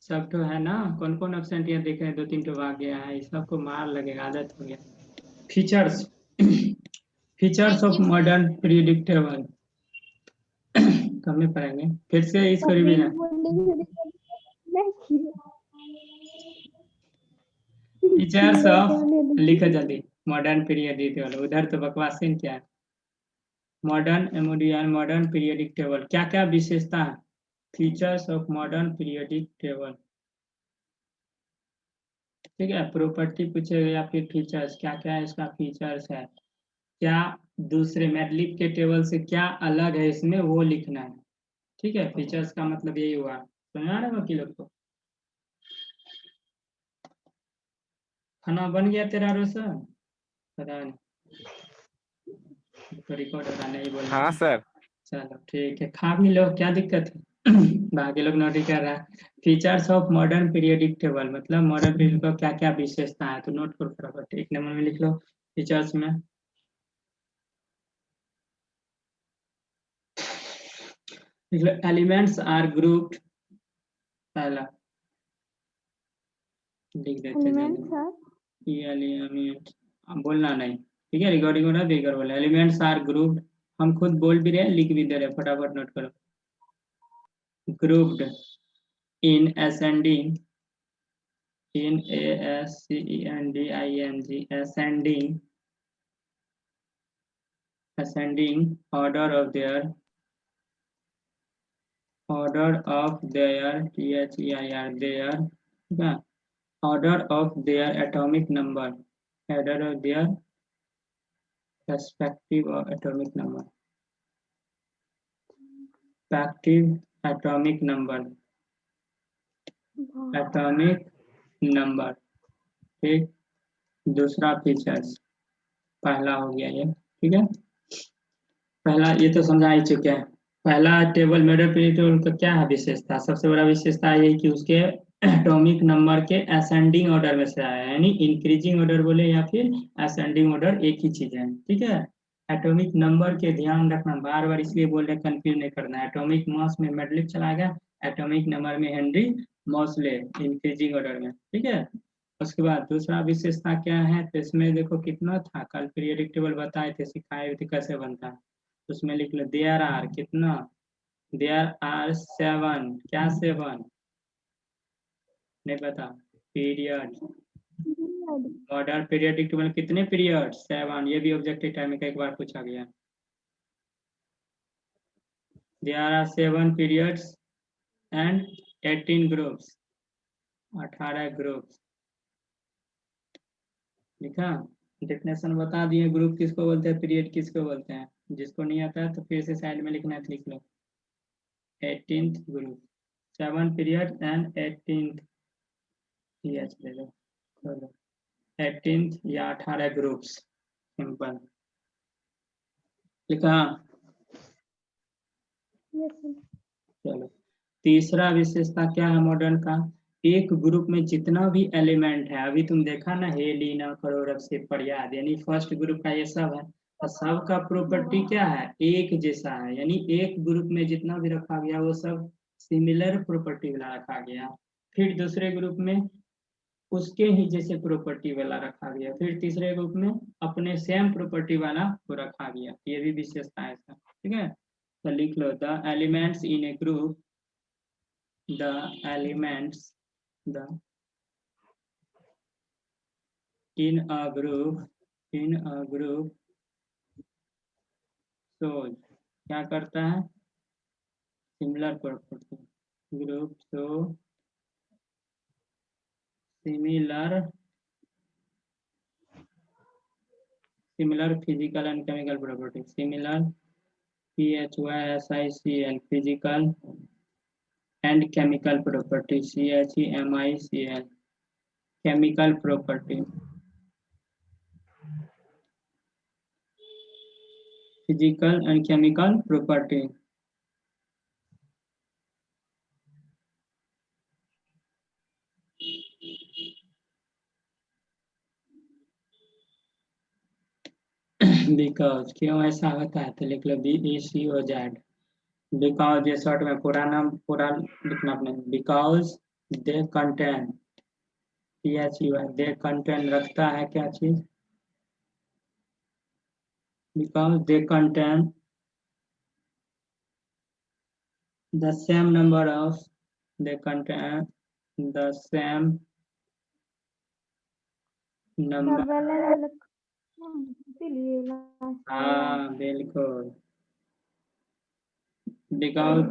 सब तो है ना, कौन कौन एब्सेंट यहाँ देख रहे हैं, 2-3 तो भाग गया है, इस सबको मार लगेगा, आदत हो गया। Features features of modern periodic table कब में पढ़ेंगे, फिर से इसको रिवीजन। फीचर्स ऑफ, लिखो जल्दी, मॉडर्न पीरियोडिक टेबल, उधर तो बकवास है क्या है। मॉडर्न पीरियोडिक टेबल क्या क्या विशेषता है, features of modern periodic table, ठीक है। प्रॉपर्टी पूछेगा या फिर फीचर्स, क्या क्या है इसका फीचर्स है, क्या दूसरे मैटलिब के टेबल से क्या अलग है इसमें वो लिखना है, ठीक है। फीचर्स का मतलब यही हुआ, समझ आ रहा है वकीलों को। खाना बन गया तेरा रोशन, पता नहीं तो रिकॉर्ड होगा नहीं बोलना। हाँ सर। चलो ठीक है, खा भी लो, क्या दिक्कत है बाकी लोग नोट ही कर रहा है। Features of modern periodic table मतलब मॉडर्न पीरियड का क्या क्या विशेषता है, तो नोट करो फटाफट, एक नंबर में लिख लो फीचर्स में। लिख लो एलिमेंट्स आर ग्रुप्ड, पहला लिख देते जल्दी, एलिमेंट बोलना नहीं, ठीक है, रिकॉर्डिंग हो रहा है, बेकर बोला। एलिमेंट्स आर ग्रुप्ड, हम खुद बोल भी रहे हैं, लिख भी दे रहे हैं, फटाफट नोट करो। Grouped in ascending, in ascending order of their their order of their atomic number, order of their respective atomic number, atomic number, ठीक। दूसरा फीचर्स, पहला हो गया ये, ठीक है। पहला ये तो समझा ही चुके हैं। पहला टेबल मॉडर्न पीरियड टेबल का क्या है विशेषता, सबसे बड़ा विशेषता ये कि उसके एटॉमिक नंबर के असेंडिंग ऑर्डर में से आया है, यानी इंक्रीजिंग ऑर्डर बोले या फिर असेंडिंग ऑर्डर, एक ही चीज है, ठीक है। एटॉमिक नंबर के ध्यान रखना, बार बार इसलिए बोल रहे कंफ्यूज नहीं करना। एटॉमिक मास में मेडलिक चला गया, एटॉमिक नंबर में हेनरी मॉसले, इंक्रीजिंग ऑर्डर में, ठीक है। उसके बाद दूसरा विशेषता क्या है, तो इसमें देखो कितना था, कल पीरियोडिक टेबल बताए थे, सिखाए थे कैसे बनता है। उसमें लिख लो देयर आर, कितना, देयर आर 7, क्या 7, नहीं पता, पीरियड, मॉडर्न पीरियोडिक टेबल कितने पीरियड, 7, ये भी ऑब्जेक्टिव टाइम में एक बार पूछा गया। There are 7 periods and 18 groups, 18 groups, लिखा। डेफिनेशन बता दिए, ग्रुप किसको बोलते हैं, पीरियड किसको बोलते हैं, जिसको नहीं आता है तो फिर से साइड में लिखना है, तो लिख लो 18th group, 7 period and 18th, ले लो, 18th या 18 ग्रुप्स, सिंपल लिखा। चलो तीसरा विशेषता क्या है मॉडर्न का, एक ग्रुप में जितना भी एलिमेंट है, अभी तुम देखा ना हेलिना करोरव से प्रयाद, यानी फर्स्ट ग्रुप का ये सब है, तो सबका प्रॉपर्टी क्या है, एक जैसा है, यानी एक ग्रुप में जितना भी रखा गया वो सब सिमिलर प्रॉपर्टी वाला रखा गया। फिर दूसरे ग्रुप में उसके ही जैसे प्रॉपर्टी वाला रखा गया, फिर तीसरे ग्रुप में अपने सेम प्रॉपर्टी वाला को रखा गया, ये भी विशेषता है इसका, ठीक है। तो लिख लो the elements in a group, the elements the in a group shows, क्या करता है, similar property, group show similar physical and chemical property, similar PHYSICL physical and chemical property, CHEMICL chemical property, physical and chemical property. Because, क्यों ऐसा होता है, तो लिख लो BECOZ, because, ये शॉर्ट में पूरा नाम पूरा लिखना अपने, because they contain, they contain रखता है क्या चीज? Because they contain the same number of, they contain the same number. हाँ बिल्कुल, because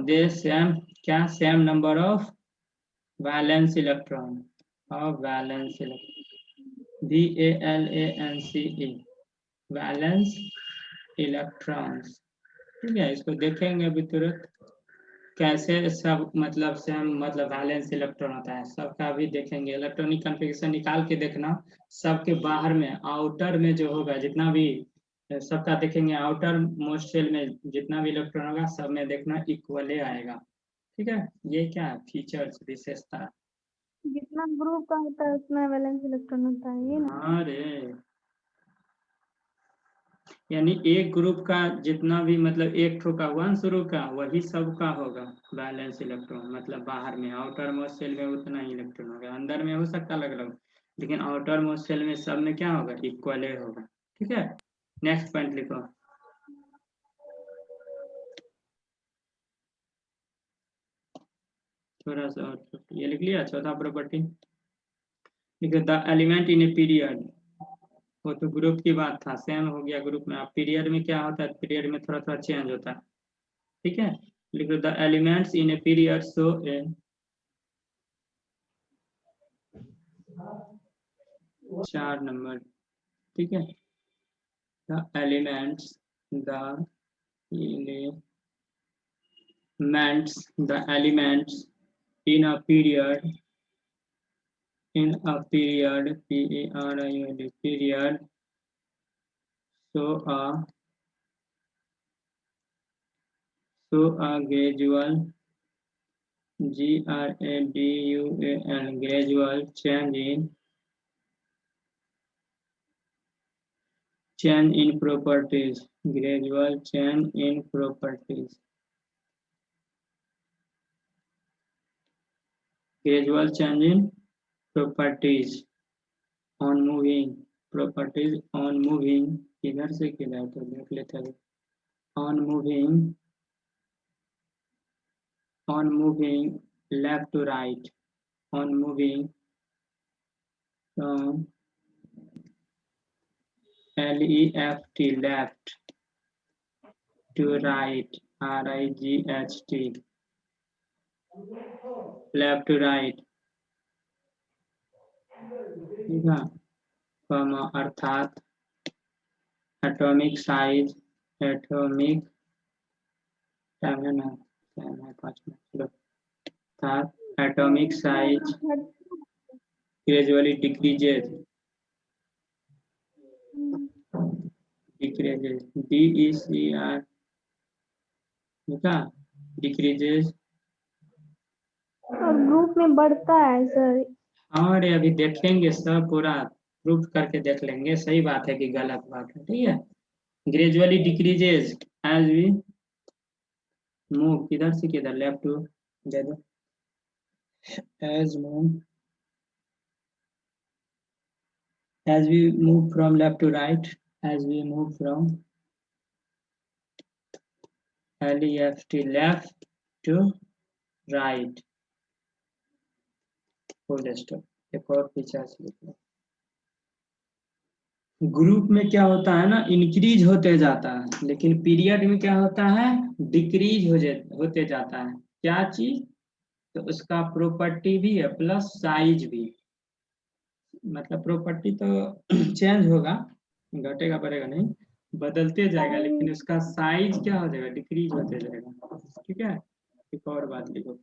they same क्या, same number of valence electron, of valence electron, VALANCE, valence electrons। ठीक है, इसको देखेंगे अभी तुरंत कैसे सब मतलब सेम मतलब वैलेंस इलेक्ट्रॉन होता है सबका भी देखेंगे। इलेक्ट्रॉनिक कॉन्फ़िगरेशन निकाल के देखना, सबके बाहर में आउटर में जो होगा जितना भी सबका देखेंगे, आउटर मोस्ट शेल में जितना भी इलेक्ट्रॉन होगा सब में देखना इक्वली आएगा। ठीक है, ये क्या है फीचर्स, विशेषता। जितना ग्रुप का होता है उतना वैलेंस इलेक्ट्रॉन होता है, ये ना? हाँ रे, यानी एक ग्रुप का जितना भी मतलब एक ठो का वंश रूप का वही सबका होगा बैलेंस इलेक्ट्रॉन, मतलब बाहर में आउटर मोस्ट शेल में उतना ही इलेक्ट्रॉन होगा, अंदर में हो सकता अलग अलग, लेकिन आउटर मोस्ट शेल में सब में क्या होगा, इक्वल होगा। ठीक है, नेक्स्ट पॉइंट लिखो। थोड़ा सा और ये लिख लिया, चौथा प्रॉपर्टी लिखो, the element in a period, वो तो ग्रुप की बात था, सेम हो गया ग्रुप में। अब पीरियड में क्या होता है, पीरियड में थोड़ा थोड़ा चेंज होता है। ठीक है, लिखो the elements in a period so A 4 number. ठीक है, the elements, the elements in a period, PERIOD period, so a gradual gradual change in properties, gradual change in properties, gradual change in properties on moving, properties on moving, किधर से किधर तो देख लेते हैं, on moving left to right, on moving from left left to right, RIGHT, left to right, ठीक है, अर्थात एटॉमिक साइज, एटॉमिक टाइम है ना, टाइम है 5 मिनट, अर्थात atomic size gradually decreases, DECR, ठीक है, डिक्रीजेज, और ग्रुप में बढ़ता है सर। और अभी देखेंगे सब पूरा प्रूफ करके देख लेंगे, सही बात है कि गलत बात है। ठीक है, gradually decreases as we move, किधर से किधर, लेफ्ट टू, दे दो, as we move from left to right, as we move from left to right, full stop. एक और फीचर लिख लो, ग्रुप में क्या होता है ना, इंक्रीज होते जाता है, लेकिन पीरियड में क्या होता है, डिक्रीज होते जाता है। क्या चीज, तो उसका प्रॉपर्टी भी है प्लस साइज भी, मतलब प्रॉपर्टी तो चेंज होगा, घटेगा बढ़ेगा नहीं, बदलते जाएगा, लेकिन उसका साइज क्या हो जाएगा, डिक्रीज होते जाएगा। ठीक है, एक और बात लिखो,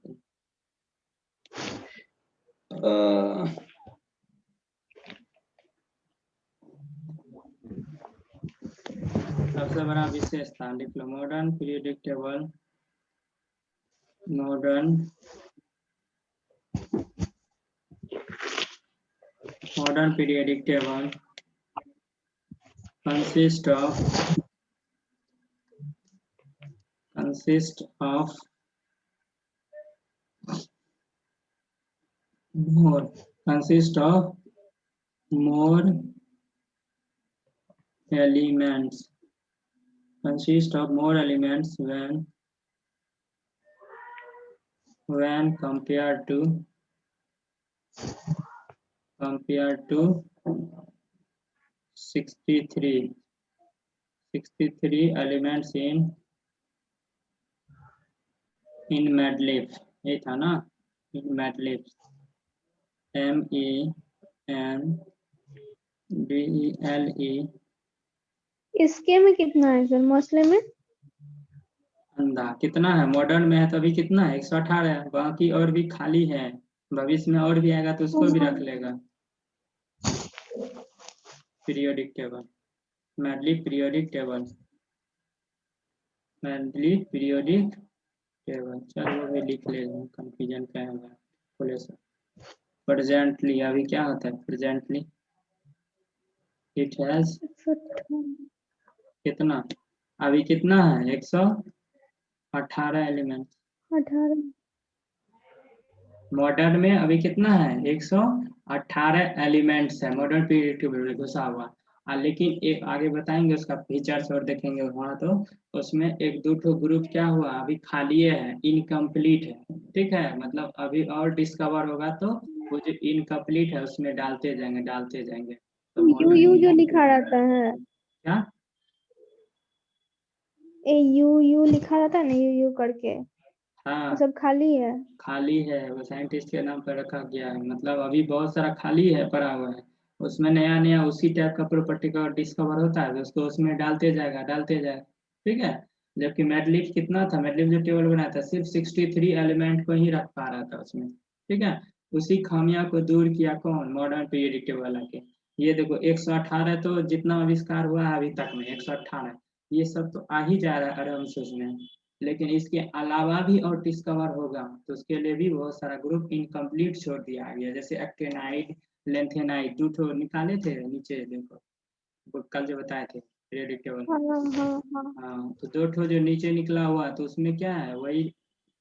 सबसे बड़ा विशेषता लिख लो, modern periodic table, modern periodic table consist of more consist of more elements when compared to 63 elements in मैटलिब, ये था ना, in मैटलिब MENDLE इसके में कितना है सर मोस्टली में? अंधा कितना है, मॉडर्न में है तो अभी कितना है 118 है, बाकी और भी खाली है, भविष्य में और भी आएगा तो उसको भी रख लेगा। पीरियोडिक टेबल, मैटलिब पीरियोडिक टेबल, चलो वो भी लिख लेंगे, कंफ्यूजन क्या होगा। बोले सर प्रेजेंटली अभी क्या होता है, प्रेजेंटली इट हैज कितना, अभी कितना है 118 एलिमेंट। 18 मॉडर्न में अभी कितना है 118 एलिमेंट्स है, मॉडर्न पीरियड टेबल घुसा हुआ। लेकिन एक आगे बताएंगे उसका फीचर्स और देखेंगे वहाँ, तो उसमें एक दो ठो ग्रुप क्या हुआ अभी खाली है, इनकम्प्लीट है, ठीक है, मतलब अभी और डिस्कवर होगा तो वो जो इनकम्प्लीट है उसमें डालते जाएंगे तो यू मॉडर्न जो लिखा रहता है, क्या यू लिखा रहता है ना, यू करके, हाँ वो सब खाली है। खाली है, वो साइंटिस्ट के नाम पर रखा गया है, मतलब अभी बहुत सारा खाली है पड़ा हुआ है, उसमें नया नया उसी टाइप का प्रॉपर्टी का डिस्कवर होता है तो उसको उसमें डालते जाएगा, ठीक है। जबकि मैटलिब कितना था, मैटलिब जो टेबल बनाया था सिर्फ 63 एलिमेंट को ही रख पा रहा था उसमें, ठीक है। उसी खामिया को दूर किया कौन, मॉडर्न पीरियडिक टेबल आके। ये देखो 118 तो जितना आविष्कार हुआ है अभी तक में 118, ये सब तो आ ही जा रहा है आराम से उसमें, लेकिन इसके अलावा भी और डिस्कवर होगा तो उसके लिए भी बहुत सारा ग्रुप इनकम्प्लीट छोड़ दिया गया, जैसे एक्टेनाइड, लेंथेनाइड, दो ठो निकाले थे नीचे देखो, वो कल जो बताए थे पीरियडिक टेबल। हाँ हाँ हाँ। हाँ तो दो ठो जो नीचे निकला हुआ तो उसमें क्या है, वही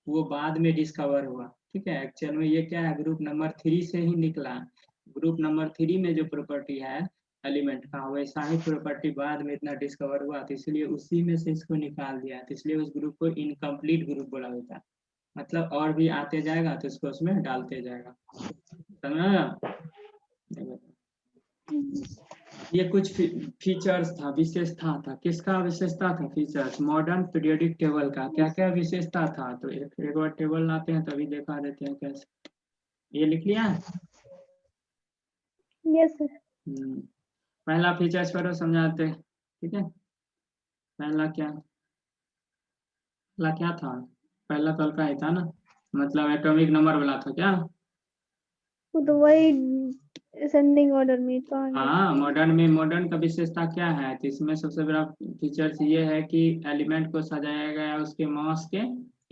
वो बाद में डिस्कवर हुआ, ठीक है। एक्चुअल में ये क्या है, ग्रुप नंबर 3 से ही निकला, ग्रुप नंबर 3 में जो प्रॉपर्टी है एलिमेंट का वैसा ही प्रॉपर्टी बाद में इतना डिस्कवर हुआ, तो इसलिए उसी में से इसको निकाल दिया, तो इसलिए उस ग्रुप को इनकम्प्लीट ग्रुप बोला जाता है, मतलब और भी आते जाएगा तो इसको उसमें डालते जाएगा, समझा। ये कुछ फीचर्स था, विशेषता था, किसका विशेषता था, फीचर्स मॉडर्न पीरियोडिक टेबल का क्या क्या विशेषता था, तो एक बार टेबल लाते हैं तभी दिखा देते हैं कैसे। ये लिख लिया है? Yes sir. पहला फीचर्स करो समझाते, ठीक है। पहला क्या था, पहला तो का ही था ना, मतलब एटॉमिक नंबर वाला था क्या। वो तो वही असेंडिंग ऑर्डर में तो हाँ मॉडर्न का विशेषता क्या है, तो इसमें सबसे बड़ा फीचर्स ये है कि एलिमेंट को सजाया गया उसके मास के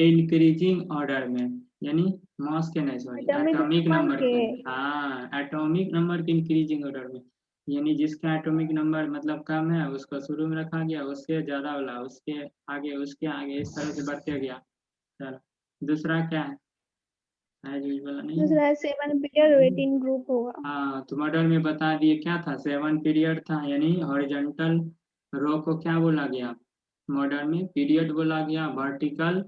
इंक्रीजिंग ऑर्डर में, यानी मास के नहीं सॉरी एटॉमिक नंबर के, हाँ एटॉमिक नंबर के इंक्रीजिंग ऑर्डर में, यानी जिसका एटॉमिक नंबर मतलब कम है उसको शुरू में रखा गया, उससे ज्यादा वाला उसके आगे इस तरह से बढ़ते गया। चलो दूसरा क्या है, एज यूजुअल नहीं है। दूसरा 7 पीरियड 18 ग्रुप होगा। हाँ तो मॉडल में बता दिए क्या था, 7 पीरियड था, यानी हॉरिजॉन्टल रो को क्या बोला गया, मॉडल में पीरियड बोला गया, वर्टिकल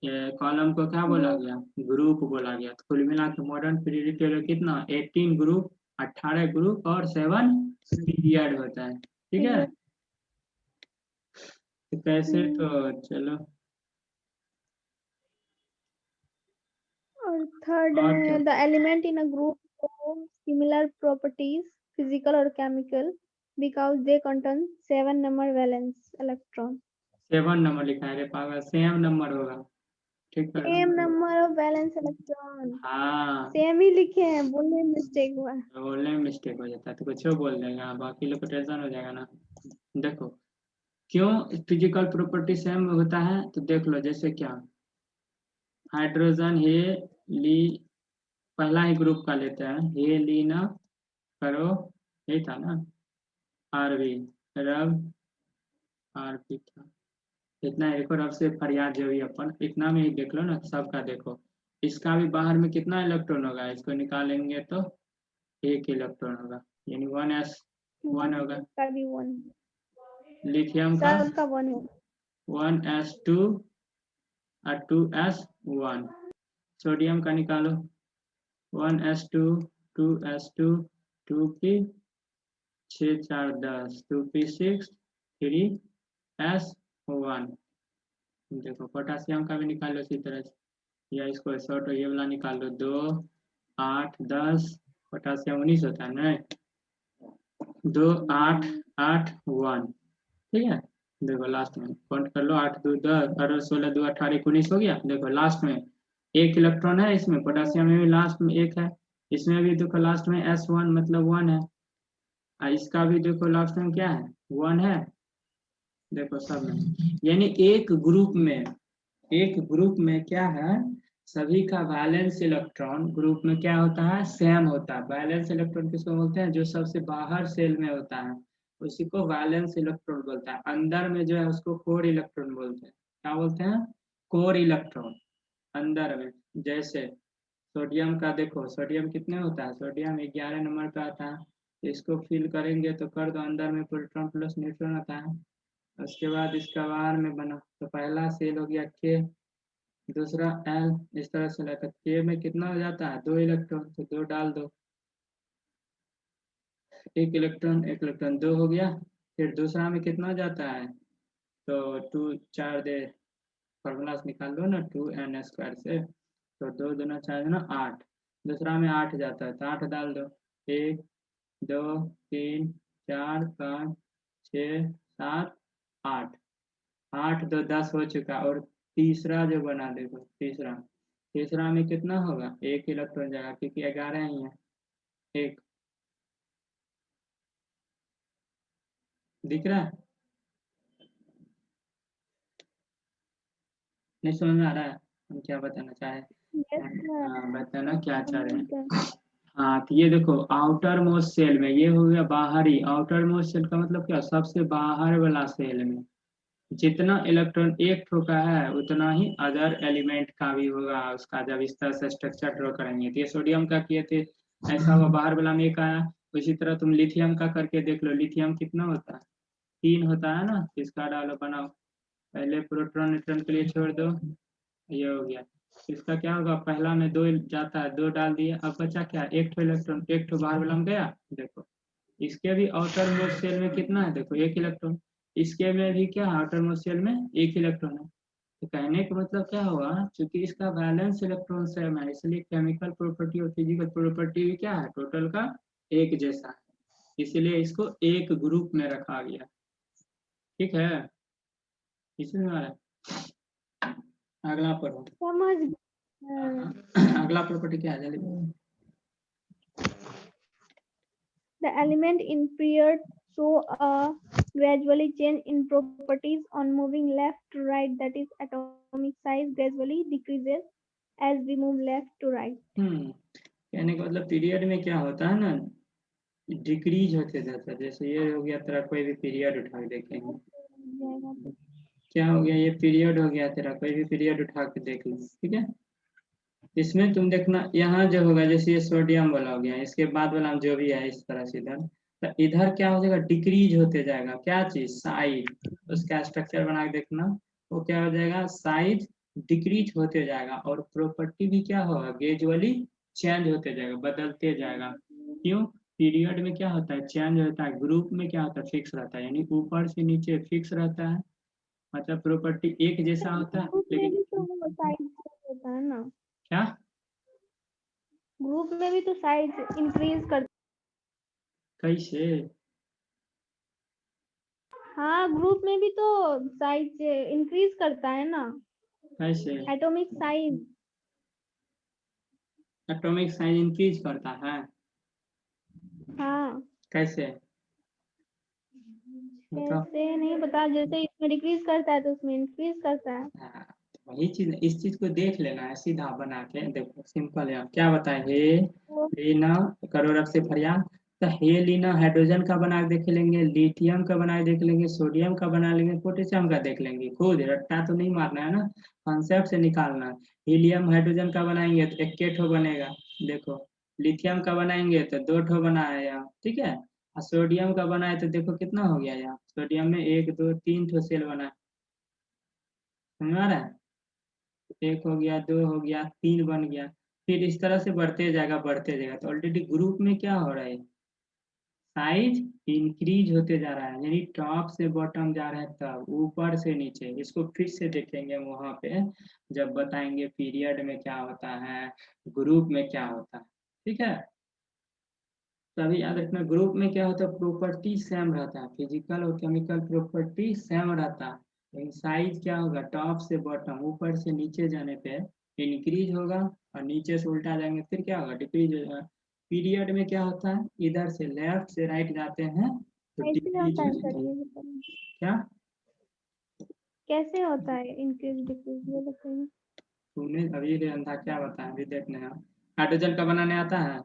कॉलम को क्या बोला गया, ग्रुप बोला गया। तो कुल मिला के मॉडर्न पीरियड के लिए कितना 18 ग्रुप, 18 ग्रुप और 7 पीरियड होता है, ठीक है। तो कैसे, तो चलो और थर्ड और है क्या, the element in a group of similar properties physical or chemical because they contain 7 number valence electron। 7 number लिखा है रे पागल, सेम नंबर होगा, ठीक है। Same number of valence electron, हाँ सेम ही लिखे हैं, बोलने में मिस्टेक हुआ। बोलने में मिस्टेक हो जाता है तो कुछ बोल देगा, बाकी लोग को टेंशन हो जाएगा ना। देखो क्यों फिजिकल प्रॉपर्टी सेम होता है, तो देख लो जैसे क्या, हाइड्रोजन हे ली, पहला ही ग्रुप का लेते हैं, हे ली ना करो, यही था ना, आर बी रब आर पी था, इतना एक और अब से फरियाद जो भी अपन इतना में ही देख लो ना, सबका देखो इसका भी बाहर में कितना इलेक्ट्रॉन होगा, इसको निकालेंगे तो 1 इलेक्ट्रॉन होगा, यानी 1s1 होगा। का भी 1, लिथियम का सबका 1 है। 1s2 और 2s1। सोडियम का निकालो 1s2 2s2 2 की 6 4 10 2 की 6 3s1। देखो पोटासियम का भी निकालो इसी तरह से, या इसको शॉर्ट ये वाला निकाल लो 2 8 10, पोटासियम 19 होता है ना, 2 8 8 1। ठीक है, देखो लास्ट में काउंट कर लो 8 2 10 और 16 2 18 19 हो गया। देखो लास्ट में 1 इलेक्ट्रॉन है इसमें, पोटासियम में भी लास्ट में 1 है, इसमें भी देखो लास्ट में S1 मतलब 1 है, और इसका भी देखो लास्ट में क्या है 1 है। देखो सब में, यानी एक ग्रुप में क्या है, सभी का वैलेंस इलेक्ट्रॉन ग्रुप में क्या होता है, सेम होता है। वैलेंस इलेक्ट्रॉन किसको बोलते हैं, जो सबसे बाहर सेल में होता है उसी को वैलेंस इलेक्ट्रॉन बोलता है। अंदर में जो है उसको कोर इलेक्ट्रॉन बोलते हैं। क्या बोलते हैं, कोर इलेक्ट्रॉन अंदर में। जैसे सोडियम का देखो, सोडियम कितने होता है, सोडियम 11 नंबर पे आता है, इसको फिल करेंगे तो कर दो, अंदर में प्रोटॉन प्लस न्यूट्रॉन आता है। उसके बाद इसका बाहर में बना तो पहला सेल हो गया के, दूसरा एल, इस तरह से लेकर के में कितना हो जाता है 2 इलेक्ट्रॉन, तो 2 डाल दो, 1 इलेक्ट्रॉन 1 इलेक्ट्रॉन 2 हो गया। फिर दूसरा में कितना हो जाता है, तो 2 4 दे, फॉर्मूला से निकाल लो ना 2n² से, तो 2 दूना 4 है ना 8, दूसरा में 8 जाता है तो 8 डाल दो, 1 2 3 4 5 6 7 8, 8 2 10 हो चुका। और तीसरा जो बना देखो, तीसरा में कितना होगा, 1 इलेक्ट्रॉन जाएगा क्योंकि 11 ही है। 1 दिख रहा है, नहीं समझ में आ रहा है हम क्या बताना चाहे, हाँ बताना क्या चाह रहे हैं। हाँ तो ये देखो आउटर मोस्ट सेल में ये हो गया बाहरी, आउटर मोस्ट सेल का मतलब क्या, सबसे बाहर वाला सेल में जितना इलेक्ट्रॉन एक ठो का है उतना ही अदर एलिमेंट का भी होगा उसका, जब इस तरह से स्ट्रक्चर ड्रॉ करेंगे। तो ये सोडियम का किए थे, ऐसा हुआ बाहर वाला में एक आया। उसी तरह तुम लिथियम का करके देख लो, लिथियम कितना होता है 3 होता है ना, इसका डालो बनाओ, पहले प्रोटॉन न्यूट्रॉन के लिए छोड़ दो, ये हो गया। इसका क्या होगा, पहला में 2 जाता है 2 डाल दिए, अब बचा क्या, एक ठो इलेक्ट्रॉन, एक ठो बाहर वाला में गया। देखो इसके भी आउटर मोस्ट शेल में कितना है, देखो 1 इलेक्ट्रॉन, इसके में भी क्या है आउटर मोस्ट शेल में 1 इलेक्ट्रॉन है। तो कहने का मतलब क्या हुआ, क्योंकि इसका बैलेंस इलेक्ट्रॉन सेम है इसलिए केमिकल प्रॉपर्टी और फिजिकल प्रॉपर्टी भी क्या है, टोटल का एक जैसा है, इसलिए इसको एक ग्रुप में रखा गया। ठीक है, इसमें आ रहा है। अगला पढ़ो, समझ अगला प्रॉपर्टी क्या है जल्दी बताओ। The element in period show a gradually change in properties on moving left to right, that is atomic size gradually decreases as we move left to right. कहने का मतलब पीरियड में क्या होता है ना, डिक्रीज होते जाता है। जैसे ये हो गया तेरा, कोई भी पीरियड उठा के देखेंगे, क्या हो गया, ये पीरियड हो गया तेरा, कोई भी पीरियड उठा के देख लो। ठीक है, इसमें तुम देखना यहाँ जो होगा, जैसे ये सोडियम वाला हो गया, इसके बाद वाला जो भी है इस तरह से इधर, तो इधर क्या हो जाएगा, डिक्रीज होते जाएगा। क्या चीज, साइज, उसका स्ट्रक्चर बना के देखना, वो क्या हो जाएगा, साइज डिक्रीज होते जाएगा, और प्रॉपर्टी भी क्या होगा, ग्रेजुअली चेंज होते जाएगा, बदलते जाएगा। क्यों, पीरियड में क्या होता है चेंज होता है, ग्रुप में क्या होता है फिक्स रहता है, यानी ऊपर से नीचे फिक्स रहता है, मतलब प्रॉपर्टी एक जैसा होता है। ग्रुप में लेकिन भी तो साइज होता है ना, क्या, ग्रुप में भी तो साइज इंक्रीज कर, कैसे, हाँ ग्रुप में भी तो साइज इंक्रीज करता है ना, कैसे atomic size. Atomic size increase करता है, हाँ कैसे मतलब, कैसे नहीं पता, जैसे इसमें डिक्रीज करता है तो उसमें इंक्रीज करता है। हाँ, वही चीज, इस चीज को देख लेना है सीधा बना के, देखो सिंपल है। क्या बताए, हे तो हे ना करो रब से फरियाद, तो हेलिना हाइड्रोजन का बना के देख लेंगे, लिथियम का बना के देख लेंगे, सोडियम का बना लेंगे, पोटेशियम का देख लेंगे। खुद रट्टा तो नहीं मारना है ना, कॉन्सेप्ट से निकालना है। हीलियम हाइड्रोजन का बनाएंगे तो 21 ठो बनेगा, देखो। लिथियम का बनाएंगे तो 2 ठो बना है यहाँ, ठीक है। और सोडियम का बनाए तो देखो कितना हो गया यहाँ, सोडियम में 1 2 3 ठो सेल बना है, समझ आ रहा है। 1 हो गया, 2 हो गया, 3 बन गया। फिर इस तरह से बढ़ते जाएगा बढ़ते जाएगा। तो ऑलरेडी ग्रुप में क्या हो रहा है, साइज इंक्रीज होते जा रहा है, यानी टॉप से बॉटम जा रहा है, तब ऊपर से नीचे। इसको फिर से देखेंगे वहां पे जब बताएंगे पीरियड में क्या होता है, ग्रुप में क्या होता है, ठीक है। तभी याद रखना, ग्रुप में क्या होता है, प्रॉपर्टी सेम रहता है, फिजिकल और केमिकल प्रॉपर्टी सेम रहता है, लेकिन साइज क्या होगा, टॉप से बॉटम, ऊपर से नीचे जाने पे इंक्रीज होगा, और नीचे से उल्टा जाएंगे फिर क्या होगा, डिक्रीज होगा। पीरियड में क्या होता है, इधर से लेफ्ट से राइट जाते हैं तो कैसे डिक्रीज होता हो है जाता सर, है। ये बताइए क्या कैसे होता है इंक्रीज डिक्रीज, ये बताइए। तूने अभी रे अंधा क्या बताया, अभी देखने हैं। हाइड्रोजन का बनाने आता है,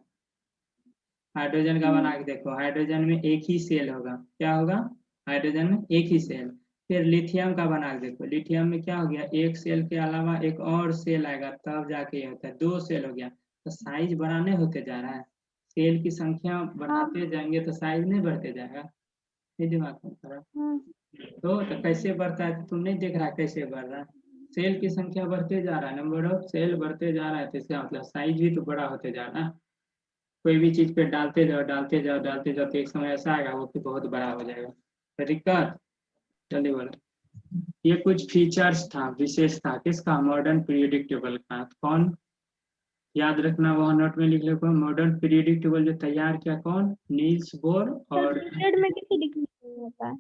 हाइड्रोजन का बना के देखो। हाइड्रोजन में एक ही सेल होगा, क्या होगा, हाइड्रोजन में एक ही सेल। फिर लिथियम का बना के देखो, लिथियम में क्या हो गया, एक सेल के अलावा एक और सेल आएगा, तब जाके ये होता है, 2 सेल हो गया। तो साइज बढ़ाने होते जा रहा है, सेल की संख्या हाँ बढ़ाते जाएंगे तो साइज नहीं बढ़ते जाएगा, ये दिमाग में करो। हाँ। तो कैसे बढ़ता है, तो तुम नहीं देख रहा कैसे बढ़ रहा है, सेल की संख्या बढ़ते जा रहा है, नंबर ऑफ सेल बढ़ते जा रहा है, तो इसका मतलब साइज भी तो बड़ा होते जा रहा है। कोई भी चीज पे डालते जाओ डालते जाओ डालते जाओ, तो एक समय ऐसा आएगा वो कि बहुत बड़ा हो जाएगा। तो दिक्कत, जल्दी बोलो। ये कुछ फीचर्स था, विशेष था किसका, मॉडर्न पीरियोडिक टेबल का। कौन, याद रखना, वहाँ नोट में लिख लो, मॉडर्न पीरियोडिक टेबल जो तैयार किया कौन, नील्स बोर। सर और पीरियड में कैसे डिक्रीज होता है?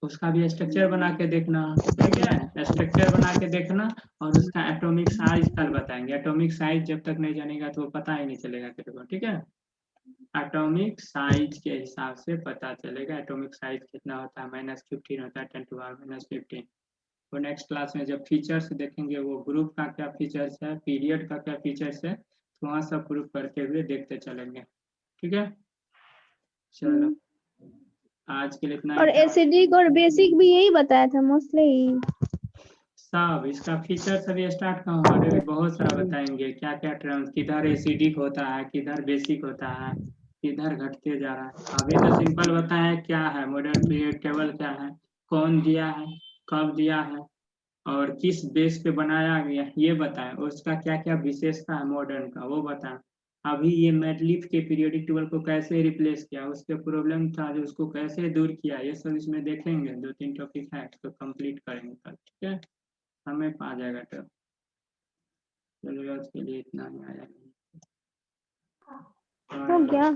उसका भी स्ट्रक्चर बना के देखना, ठीक है, स्ट्रक्चर बना के देखना। और उसका एटॉमिक साइज कल बताएंगे, एटॉमिक साइज जब तक नहीं जानेगा तो वो पता ही नहीं चलेगा तेरे को, ठीक है। एटॉमिक साइज के हिसाब से पता चलेगा, एटॉमिक साइज कितना होता है, -15 होता है, 10⁻⁻15। वो नेक्स्ट क्लास में जब फीचर्स देखेंगे, वो ग्रुप का क्या फीचर्स है, पीरियड का क्या फीचर्स है, तो वहाँ सब ग्रुप करते हुए देखते चलेंगे, ठीक है। चलो आज के लिए इतना ही और था। एसिडिक और बेसिक भी यही बताया था मोस्टली। सब इसका फीचर सभी स्टार्ट का हमारे भी बहुत सारा बताएंगे, क्या क्या टर्म्स, किधर एसिडिक होता है, किधर बेसिक होता है, किधर घटते जा रहा है। अभी तो सिंपल बताया है क्या है मॉडर्न पीरियड टेबल, क्या है, कौन दिया है, कब दिया है, और किस बेस पे बनाया गया ये बताया, उसका क्या क्या विशेषता है मॉडर्न का वो बताया। अभी ये मैटलिफ के पीरियोडिक टेबल को कैसे रिप्लेस किया, उसके प्रॉब्लम था जो उसको कैसे दूर किया, ये सब इसमें देखेंगे। 2-3 टॉपिक है तो कंप्लीट करेंगे कल, ठीक है, समय आ जाएगा। तो चलो आज के लिए इतना ही आया। हो गया।